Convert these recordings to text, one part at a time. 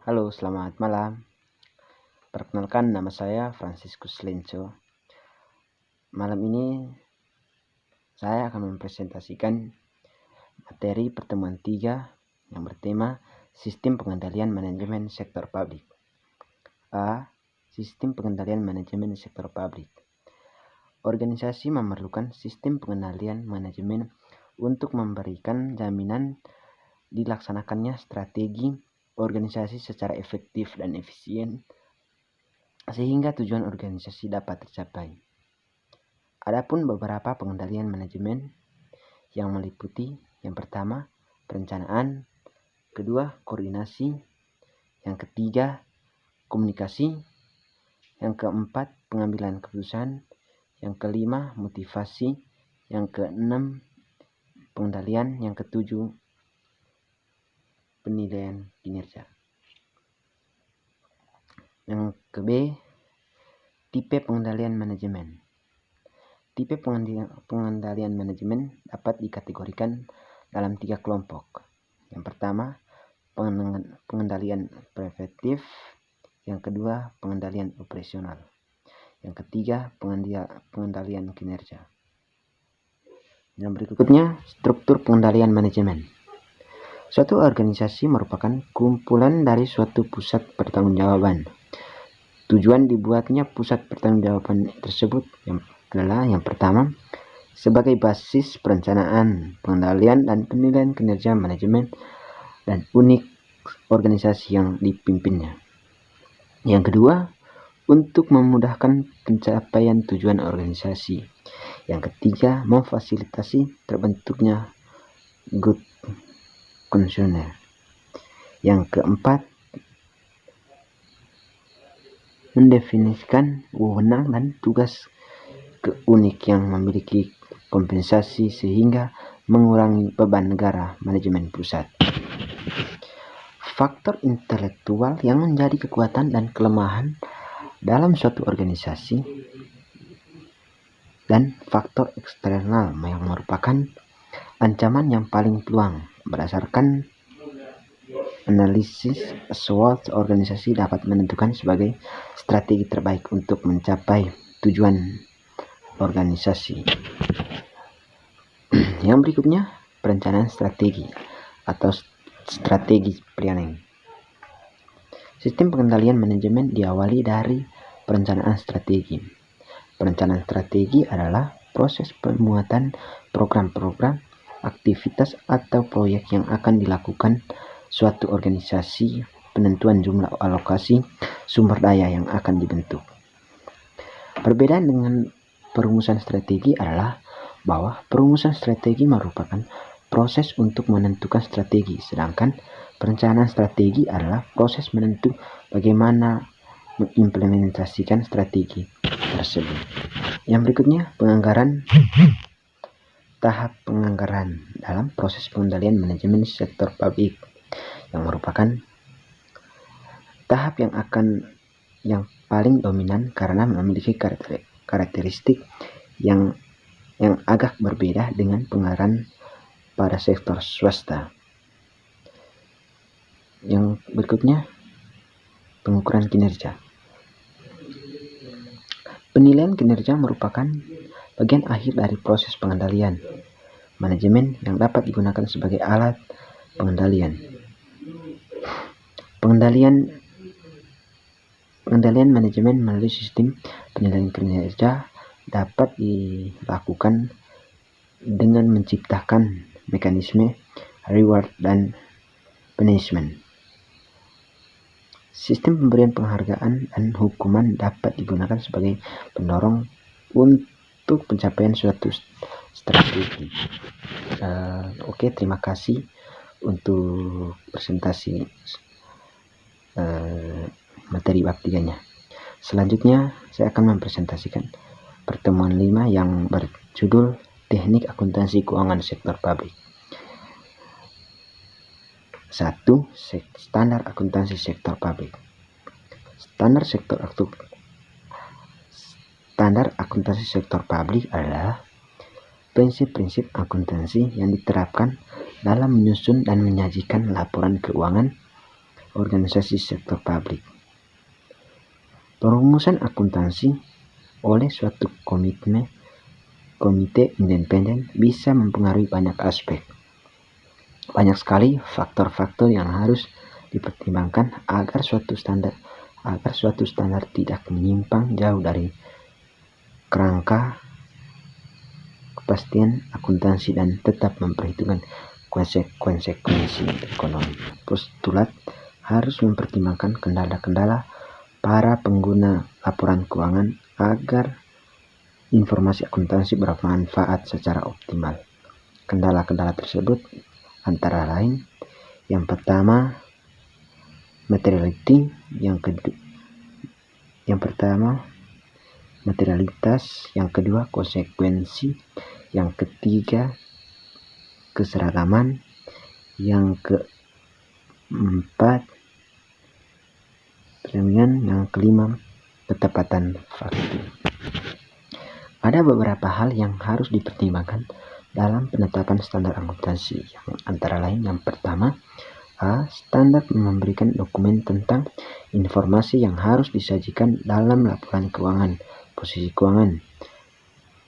Halo, selamat malam. Perkenalkan, nama saya Franciscus Lenco. Malam ini saya akan mempresentasikan materi pertemuan 3 yang bertema Sistem Pengendalian Manajemen Sektor Publik. A. Sistem Pengendalian Manajemen Sektor Publik. Organisasi memerlukan sistem pengendalian manajemen untuk memberikan jaminan dilaksanakannya strategi organisasi secara efektif dan efisien sehingga tujuan organisasi dapat tercapai. Adapun beberapa pengendalian manajemen yang meliputi yang pertama, perencanaan, kedua, koordinasi, yang ketiga, komunikasi, yang keempat, pengambilan keputusan, yang kelima, motivasi, yang keenam, pengendalian, yang ketujuh, penilaian kinerja. Yang ke B, tipe pengendalian manajemen. Tipe pengendalian manajemen dapat dikategorikan dalam 3 kelompok. Yang pertama, pengendalian preventif. Yang kedua, pengendalian operasional. Yang ketiga, pengendalian kinerja. Yang berikutnya, struktur pengendalian manajemen. Suatu organisasi merupakan kumpulan dari suatu pusat pertanggungjawaban. Tujuan dibuatnya pusat pertanggungjawaban tersebut adalah yang pertama, sebagai basis perencanaan, pengendalian, dan penilaian kinerja manajemen dan unik organisasi yang dipimpinnya. Yang kedua, untuk memudahkan pencapaian tujuan organisasi. Yang ketiga, memfasilitasi terbentuknya good consumer. Yang keempat, mendefinisikan wewenang dan tugas unik yang memiliki kompensasi sehingga mengurangi beban negara manajemen pusat. Faktor intelektual yang menjadi kekuatan dan kelemahan dalam suatu organisasi, dan faktor eksternal yang merupakan ancaman yang paling peluang. Berdasarkan analisis, suatu organisasi dapat menentukan sebagai strategi terbaik untuk mencapai tujuan organisasi. Yang berikutnya, perencanaan strategi atau strategi planning. Sistem pengendalian manajemen diawali dari perencanaan strategi. Perencanaan strategi adalah proses pemuatan program-program, aktivitas atau proyek yang akan dilakukan suatu organisasi, penentuan jumlah alokasi sumber daya yang akan dibentuk. Perbedaan dengan perumusan strategi adalah bahwa perumusan strategi merupakan proses untuk menentukan strategi, sedangkan perencanaan strategi adalah proses menentu bagaimana mengimplementasikan strategi tersebut. Yang berikutnya, penganggaran. Tahap penganggaran dalam proses pengendalian manajemen sektor publik yang merupakan tahap yang paling dominan karena memiliki karakteristik yang agak berbeda dengan penganggaran pada sektor swasta. Yang berikutnya, pengukuran kinerja. Penilaian kinerja merupakan bagian akhir dari proses pengendalian manajemen yang dapat digunakan sebagai alat pengendalian. Pengendalian manajemen melalui sistem penilaian kinerja dapat dilakukan dengan menciptakan mekanisme reward dan punishment. Sistem pemberian penghargaan dan hukuman dapat digunakan sebagai pendorong untuk pencapaian suatu strategi. Oke, terima kasih untuk presentasi materi bab 3-nya. Selanjutnya saya akan mempresentasikan pertemuan 5 yang berjudul Teknik Akuntansi Keuangan Sektor Publik. 1. Standar akuntansi sektor publik. Standar akuntansi sektor publik adalah prinsip-prinsip akuntansi yang diterapkan dalam menyusun dan menyajikan laporan keuangan organisasi sektor publik. Perumusan akuntansi oleh suatu komite independen bisa mempengaruhi banyak aspek. Banyak sekali faktor-faktor yang harus dipertimbangkan agar suatu standar tidak menyimpang jauh dari kerangka kepastian akuntansi dan tetap memperhitungkan konsekuensi ekonomi. Postulat harus mempertimbangkan kendala-kendala para pengguna laporan keuangan agar informasi akuntansi bermanfaat secara optimal. Kendala-kendala tersebut antara lain, yang pertama materiality, yang materialitas, yang kedua konsekuensi, yang ketiga keseragaman, yang keempat yang kelima ketepatan fakta. Ada beberapa hal yang harus dipertimbangkan dalam penetapan standar akuntansi, yang antara lain yang pertama, standar memberikan dokumen tentang informasi yang harus disajikan dalam laporan keuangan, posisi keuangan,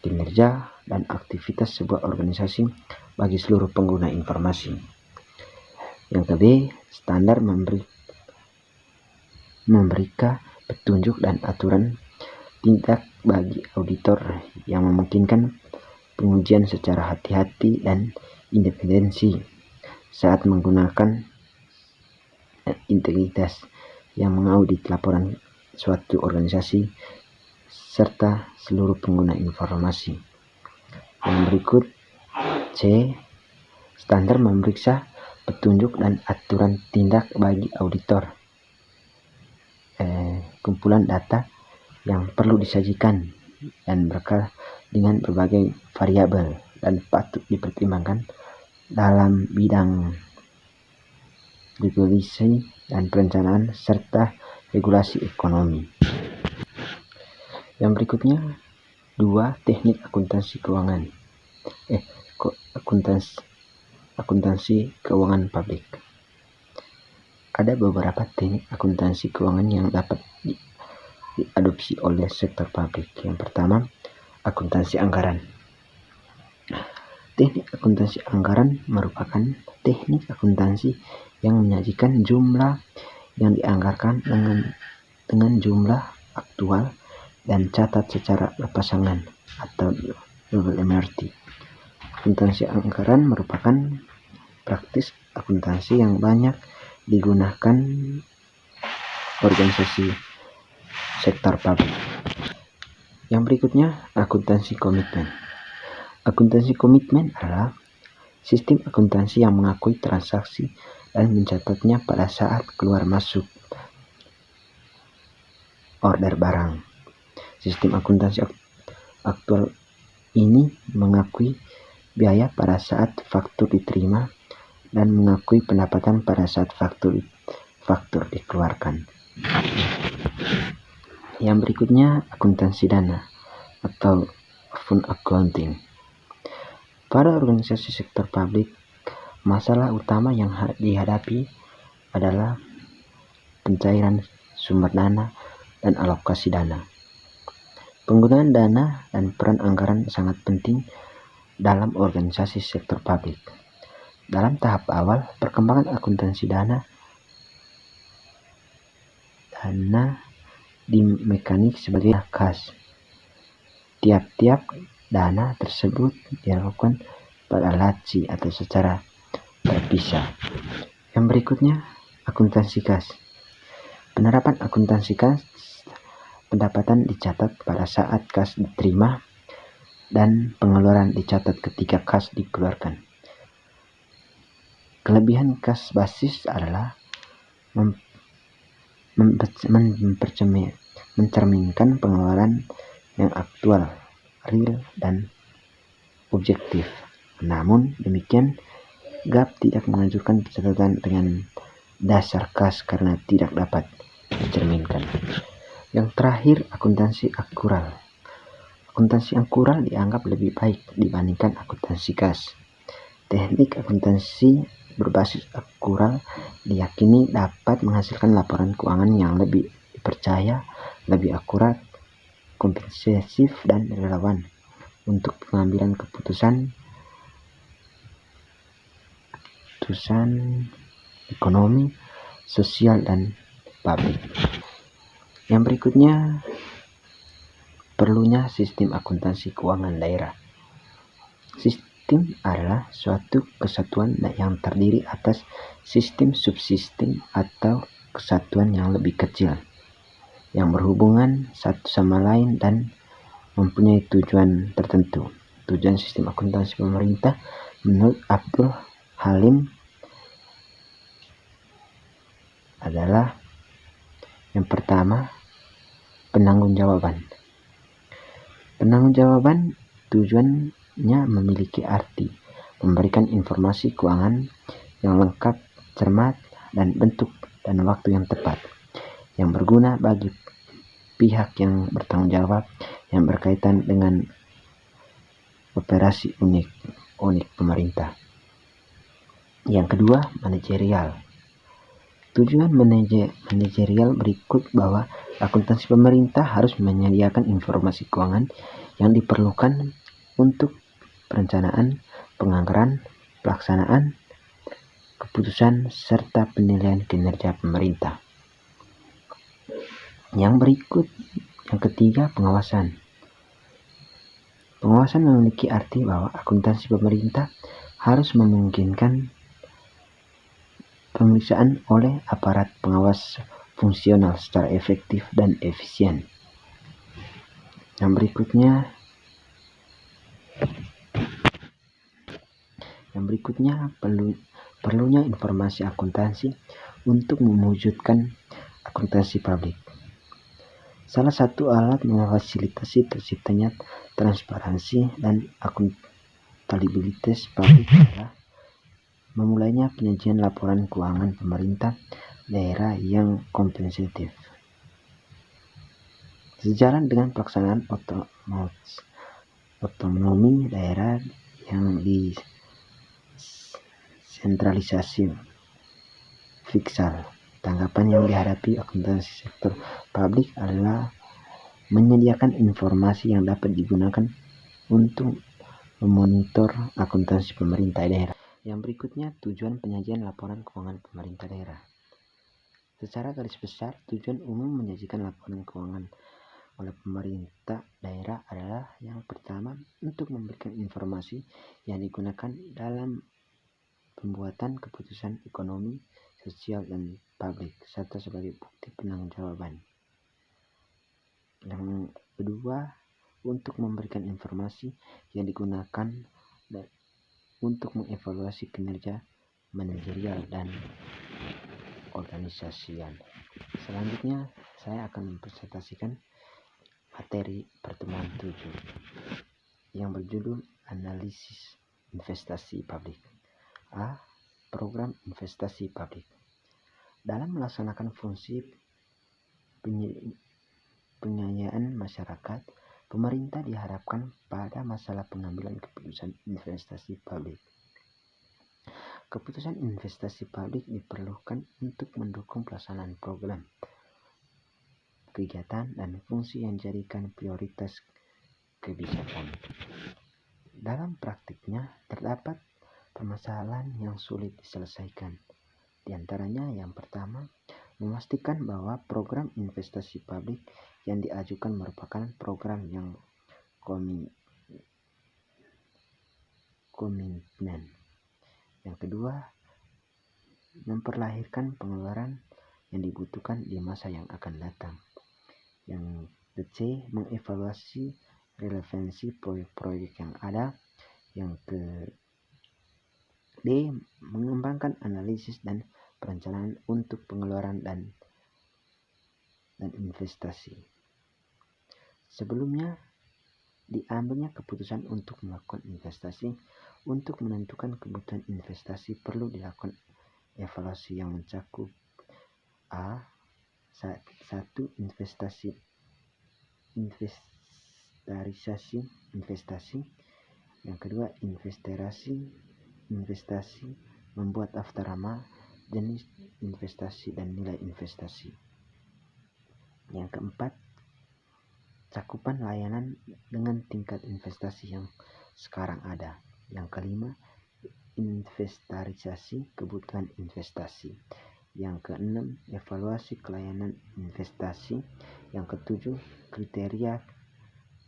kinerja, dan aktivitas sebuah organisasi bagi seluruh pengguna informasi. Yang kedua, standar memberikan petunjuk dan aturan tindak bagi auditor yang memungkinkan pengujian secara hati-hati dan independensi saat menggunakan integritas yang mengaudit laporan suatu organisasi serta seluruh pengguna informasi. Yang berikut C. Standar memeriksa petunjuk dan aturan tindak bagi auditor. Kumpulan data yang perlu disajikan dan berkala dengan berbagai variabel dan patut dipertimbangkan dalam bidang regulasi dan perencanaan serta regulasi ekonomi. Yang berikutnya 2. Teknik akuntansi keuangan. Akuntansi keuangan publik. Ada beberapa teknik akuntansi keuangan yang dapat diadopsi oleh sektor publik. Yang pertama, akuntansi anggaran. Teknik akuntansi anggaran merupakan teknik akuntansi yang menyajikan jumlah yang dianggarkan dengan jumlah aktual dan catat secara berpasangan atau double MRT. Akuntansi anggaran merupakan praktis akuntansi yang banyak digunakan organisasi sektor publik. Yang berikutnya, akuntansi komitmen. Akuntansi komitmen adalah sistem akuntansi yang mengakui transaksi dan mencatatnya pada saat keluar masuk order barang. Sistem akuntansi aktual ini mengakui biaya pada saat faktur diterima dan mengakui pendapatan pada saat faktur dikeluarkan. Yang berikutnya, akuntansi dana atau fund accounting. Pada organisasi sektor publik, masalah utama yang dihadapi adalah pencairan sumber dana dan alokasi dana. Penggunaan dana dan peran anggaran sangat penting dalam organisasi sektor publik. Dalam tahap awal, perkembangan akuntansi dana di mekanik sebagai kas. Tiap-tiap dana tersebut dilakukan pada laci atau secara terpisah. Yang berikutnya, akuntansi kas. Penerapan akuntansi kas, pendapatan dicatat pada saat kas diterima dan pengeluaran dicatat ketika kas dikeluarkan. Kelebihan kas basis adalah mencerminkan pengeluaran yang aktual, real, dan objektif. Namun demikian, GAAP tidak mengajukan catatan dengan dasar kas karena tidak dapat dicerminkan. Yang terakhir, akuntansi akural. Akuntansi akural dianggap lebih baik dibandingkan akuntansi kas. Teknik akuntansi berbasis akurat diyakini dapat menghasilkan laporan keuangan yang lebih dipercaya, lebih akurat, komprehensif, dan relevan untuk pengambilan keputusan ekonomi, sosial, dan publik. Yang berikutnya, perlunya sistem akuntansi keuangan daerah. Sistem adalah suatu kesatuan yang terdiri atas sistem subsistem atau kesatuan yang lebih kecil, yang berhubungan satu sama lain dan mempunyai tujuan tertentu. Tujuan sistem akuntansi pemerintah menurut Abdul Halim adalah yang pertama, penanggung-jawaban. Penanggung-jawaban tujuannya memiliki arti memberikan informasi keuangan yang lengkap, cermat, dan bentuk dan waktu yang tepat, yang berguna bagi pihak yang bertanggung jawab yang berkaitan dengan operasi unik pemerintah. Yang kedua, manajerial. Tujuan manajerial berikut bahwa akuntansi pemerintah harus menyediakan informasi keuangan yang diperlukan untuk perencanaan, penganggaran, pelaksanaan, keputusan, serta penilaian kinerja pemerintah. Yang berikut, yang ketiga, pengawasan. Pengawasan memiliki arti bahwa akuntansi pemerintah harus memungkinkan pemeriksaan oleh aparat pengawas fungsional secara efektif dan efisien. Yang berikutnya perlunya informasi akuntansi untuk mewujudkan akuntansi publik. Salah satu alat memfasilitasi terciptanya transparansi dan akuntabilitas publik adalah memulainya penyajian laporan keuangan pemerintah daerah yang komprehensif. Sejalan dengan pelaksanaan otonomi daerah yang disentralisasi fiskal, tanggapan yang dihadapi akuntansi sektor publik adalah menyediakan informasi yang dapat digunakan untuk memonitor akuntansi pemerintah daerah. Yang berikutnya, tujuan penyajian laporan keuangan pemerintah daerah. Secara garis besar, tujuan umum menyajikan laporan keuangan oleh pemerintah daerah adalah yang pertama, untuk memberikan informasi yang digunakan dalam pembuatan keputusan ekonomi, sosial, dan publik, serta sebagai bukti penanggung-jawaban. Yang kedua, untuk memberikan informasi yang digunakan untuk mengevaluasi kinerja manajerial dan organisasian. Selanjutnya, saya akan mempresentasikan materi pertemuan 7 yang berjudul Analisis Investasi Publik. A. Program investasi publik. Dalam melaksanakan fungsi penyayaan masyarakat, pemerintah diharapkan pada masalah pengambilan keputusan investasi publik. Keputusan investasi publik diperlukan untuk mendukung pelaksanaan program, kegiatan, dan fungsi yang dijadikan prioritas kebijakan. Dalam praktiknya, terdapat permasalahan yang sulit diselesaikan. Di antaranya, yang pertama, memastikan bahwa program investasi publik yang diajukan merupakan program yang komitmen. Yang kedua, memperlahirkan pengeluaran yang dibutuhkan di masa yang akan datang. Yang C, mengevaluasi relevansi proyek-proyek yang ada. Yang ke D, mengembangkan analisis dan perencanaan untuk pengeluaran dan investasi. Sebelumnya diambilnya keputusan untuk melakukan investasi. Untuk menentukan kebutuhan investasi perlu dilakukan evaluasi yang mencakup A. 1. Inventarisasi investasi. Yang kedua, investasi. membuat daftar nama, jenis investasi dan nilai investasi. Yang keempat, cakupan layanan dengan tingkat investasi yang sekarang ada. Yang kelima, inventarisasi kebutuhan investasi. Yang keenam, evaluasi kelayanan investasi. Yang ketujuh, kriteria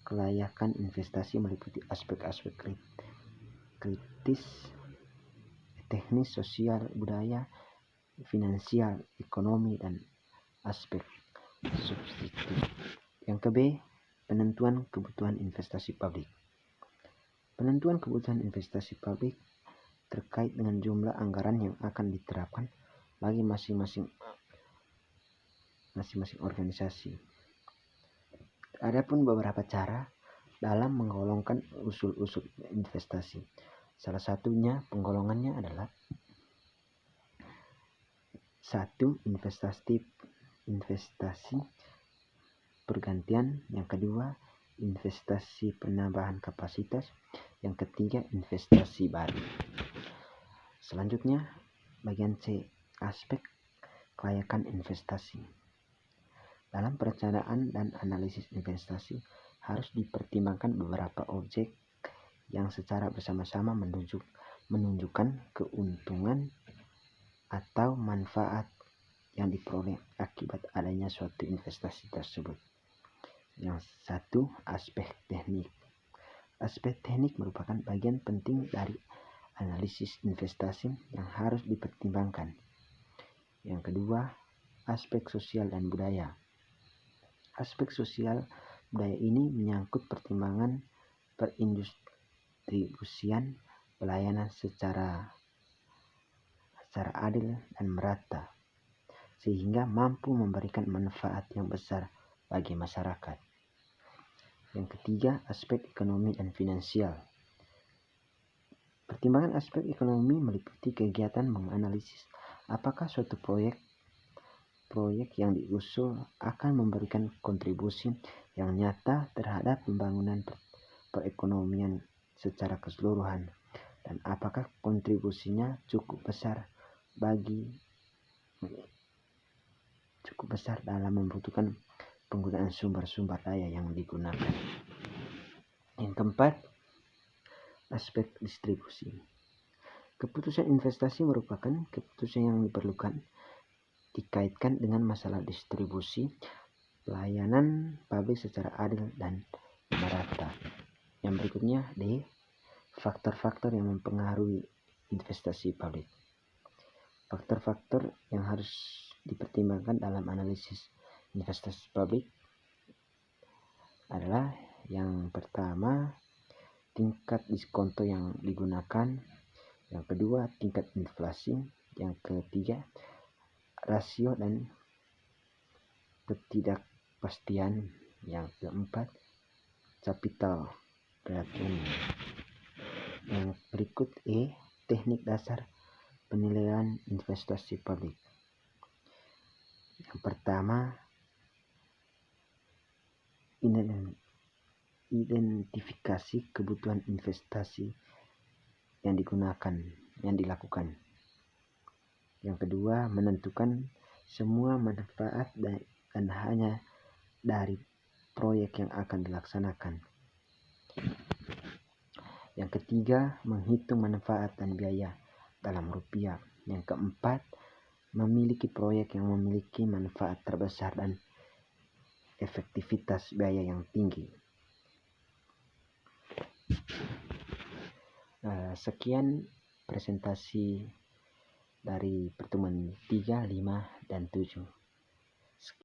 kelayakan investasi meliputi aspek-aspek kritis, teknis, sosial, budaya, finansial, ekonomi, dan aspek substitusi. Yang ke B, penentuan kebutuhan investasi publik. Penentuan kebutuhan investasi publik terkait dengan jumlah anggaran yang akan diterapkan bagi masing-masing organisasi. Adapun beberapa cara dalam menggolongkan usul-usul investasi. Salah satunya penggolongannya adalah 1. Investasi pergantian. Yang kedua, investasi penambahan kapasitas. Yang ketiga, investasi baru. Selanjutnya, bagian C, aspek kelayakan investasi. Dalam perencanaan dan analisis investasi harus dipertimbangkan beberapa objek yang secara bersama-sama menunjukkan keuntungan atau manfaat yang diperoleh akibat adanya suatu investasi tersebut. Yang satu, aspek teknik. Aspek teknik merupakan bagian penting dari analisis investasi yang harus dipertimbangkan. Yang kedua, aspek sosial dan budaya. Aspek sosial budaya ini menyangkut pertimbangan perindustribusian pelayanan secara adil dan merata, sehingga mampu memberikan manfaat yang besar bagi masyarakat. Yang ketiga, aspek ekonomi dan finansial. Pertimbangan aspek ekonomi meliputi kegiatan menganalisis apakah suatu proyek yang diusul akan memberikan kontribusi yang nyata terhadap pembangunan perekonomian secara keseluruhan, dan apakah kontribusinya cukup besar dalam membutuhkan penggunaan sumber-sumber daya yang digunakan. Yang keempat, aspek distribusi. Keputusan investasi merupakan keputusan yang diperlukan dikaitkan dengan masalah distribusi pelayanan publik secara adil dan merata. Yang berikutnya, D, faktor-faktor yang mempengaruhi investasi publik. Faktor-faktor yang harus dipertimbangkan dalam analisis investasi publik adalah yang pertama, tingkat diskonto yang digunakan. Yang kedua, tingkat inflasi. Yang ketiga, rasio dan ketidakpastian. Yang keempat, capital return. Yang berikut E, teknik dasar penilaian investasi publik. Yang pertama, identifikasi kebutuhan investasi yang dilakukan. Yang kedua, menentukan semua manfaat dan hanya dari proyek yang akan dilaksanakan. Yang ketiga, menghitung manfaat dan biaya dalam rupiah. Yang keempat, memiliki proyek yang memiliki manfaat terbesar dan efektivitas biaya yang tinggi. Sekian presentasi dari pertemuan 3, 5, dan 7.